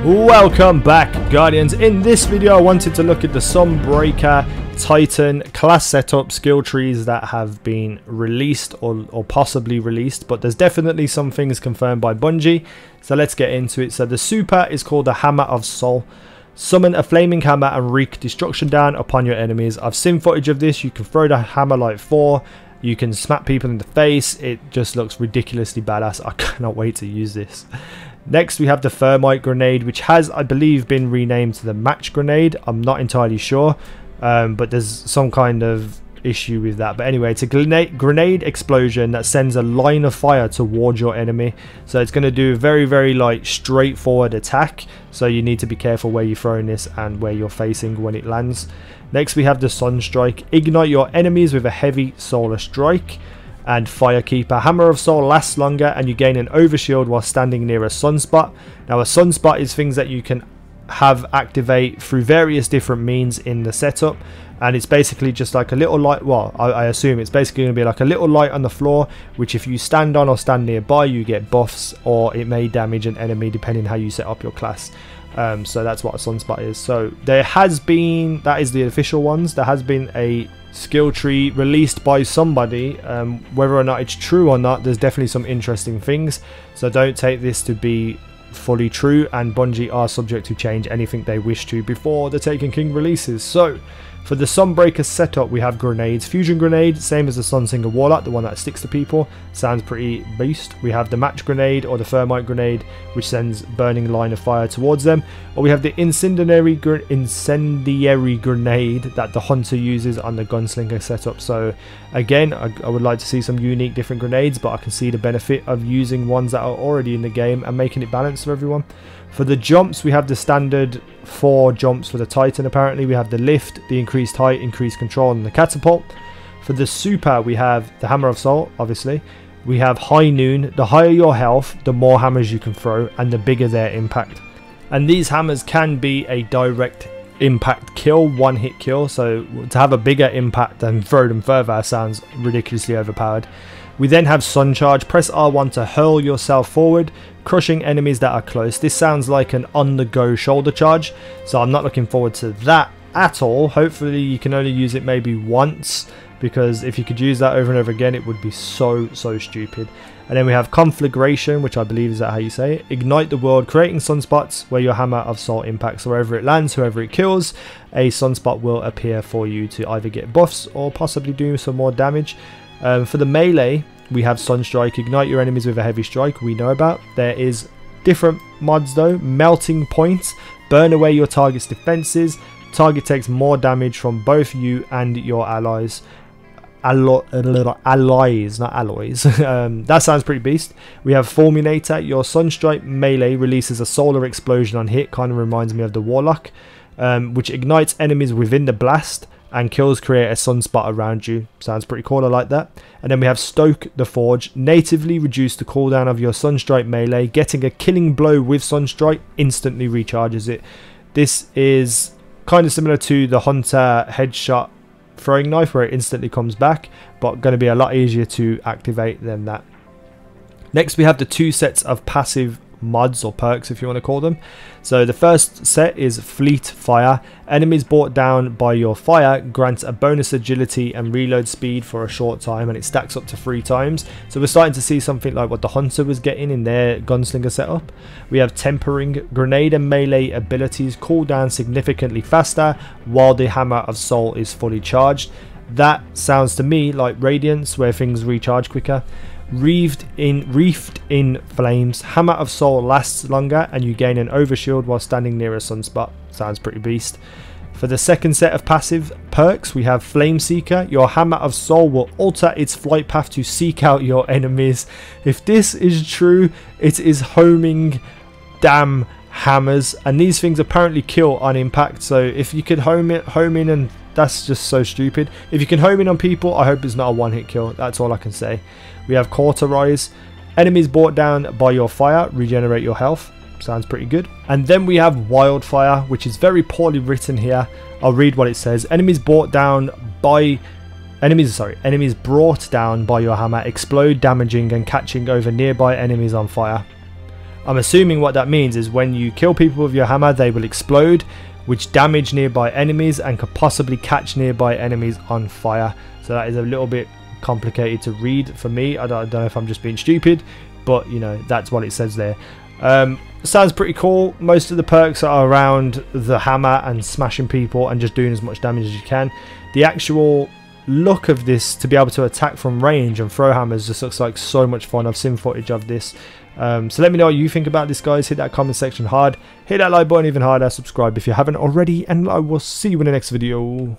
Welcome back, Guardians. In this video I wanted to look at the Sunbreaker Titan class setup skill trees that have been released or possibly released, but there's definitely some things confirmed by Bungie, so let's get into it. So the super is called the Hammer of Soul. Summon a flaming hammer and wreak destruction down upon your enemies. I've seen footage of this. You can throw the hammer like 4, you can smack people in the face. It just looks ridiculously badass. I cannot wait to use this. Next we have the thermite grenade, which has, I believe, been renamed to the match grenade. I'm not entirely sure, but there's some kind of issue with that. But anyway, it's a grenade explosion that sends a line of fire towards your enemy. So it's going to do a very like straightforward attack, so you need to be careful where you're throwing this and where you're facing when it lands. Next we have the Sunstrike. Ignite your enemies with a heavy solar strike. And Firekeeper. Hammer of Soul lasts longer and you gain an overshield while standing near a sunspot. Now a sunspot is things that you can have activate through various different means in the setup, and it's basically just like a little light. Well, I assume it's basically going to be like a little light on the floor, which if you stand on or stand nearby you get buffs, or it may damage an enemy depending how you set up your class. So that's what a sunspot is. So there has been, that is the official ones, there has been a skill tree released by somebody. Whether or not it's true or not, there's definitely some interesting things, so don't take this to be fully true, and Bungie are subject to change anything they wish to before the Taken King releases. So for the Sunbreaker setup we have grenades. Fusion grenade, same as the Sunsinger Warlock, the one that sticks to people, sounds pretty beast. We have the match grenade or the thermite grenade, which sends burning line of fire towards them. Or we have the incendiary grenade that the hunter uses on the gunslinger setup. So again, I would like to see some unique different grenades, but I can see the benefit of using ones that are already in the game and making it balanced for everyone. For the jumps we have the standard 4 jumps for the Titan. Apparently we have the lift, the increased height, increased control, and the catapult. For the super we have the Hammer of Soul, obviously. We have High Noon. The higher your health, the more hammers you can throw and the bigger their impact. And these hammers can be a direct impact kill, one hit kill, so to have a bigger impact and throw them further sounds ridiculously overpowered. We then have Sun Charge. Press R1 to hurl yourself forward, crushing enemies that are close. This sounds like an on-the-go shoulder charge, so I'm not looking forward to that at all. Hopefully you can only use it maybe once, because if you could use that over and over again it would be so stupid. And then we have Conflagration, which I believe is that how you say it. Ignite the world, creating sunspots where your Hammer of Soul impacts. Wherever it lands, whoever it kills, a sunspot will appear for you to either get buffs or possibly do some more damage. For the melee we have Sunstrike. Ignite your enemies with a heavy strike, we know about. There is different mods though. Melting Point. Burn away your target's defenses. Target takes more damage from both you and your allies. Allies, not alloys. That sounds pretty beast. We have Fulminator. Your Sunstrike melee releases a solar explosion on hit, kind of reminds me of the Warlock, which ignites enemies within the blast and kills create a sunspot around you. Sounds pretty cool, I like that. And then we have Stoke the Forge. Natively reduce the cooldown of your Sunstrike melee. Getting a killing blow with Sunstrike instantly recharges it. This is kind of similar to the Hunter headshot throwing knife, where it instantly comes back, but going to be a lot easier to activate than that. Next we have the 2 sets of passive mods or perks, if you want to call them. So the first set is Fleet Fire. Enemies brought down by your fire grants a bonus agility and reload speed for a short time, and it stacks up to 3 times. So we're starting to see something like what the hunter was getting in their gunslinger setup. We have Tempering. Grenade and melee abilities cool down significantly faster while the Hammer of Soul is fully charged. That sounds to me like Radiance, where things recharge quicker. Reefed in Flames. Hammer of Soul lasts longer and you gain an overshield while standing near a sunspot. Sounds pretty beast. For the second set of passive perks we have Flame Seeker. Your Hammer of Soul will alter its flight path to seek out your enemies. If this is true, it is homing damn hammers, and these things apparently kill on impact. So if you could home in, and that's just so stupid. If you can home in on people, I hope it's not a one-hit kill. That's all I can say. We have Cauterize. Enemies brought down by your fire regenerate your health. Sounds pretty good. And then we have Wildfire, which is very poorly written here. I'll read what it says. Enemies brought down by your hammer explode, damaging and catching over nearby enemies on fire. I'm assuming what that means is when you kill people with your hammer, they will explode, which damage nearby enemies and could possibly catch nearby enemies on fire. So that is a little bit complicated to read for me. I don't know if I'm just being stupid, but you know, that's what it says there. Sounds pretty cool. Most of the perks are around the hammer and smashing people and just doing as much damage as you can. The actual look of this, to be able to attack from range and throw hammers, just looks like so much fun. I've seen footage of this. So let me know what you think about this, guys. Hit that comment section hard, hit that like button even harder, subscribe if you haven't already, and I will see you in the next video.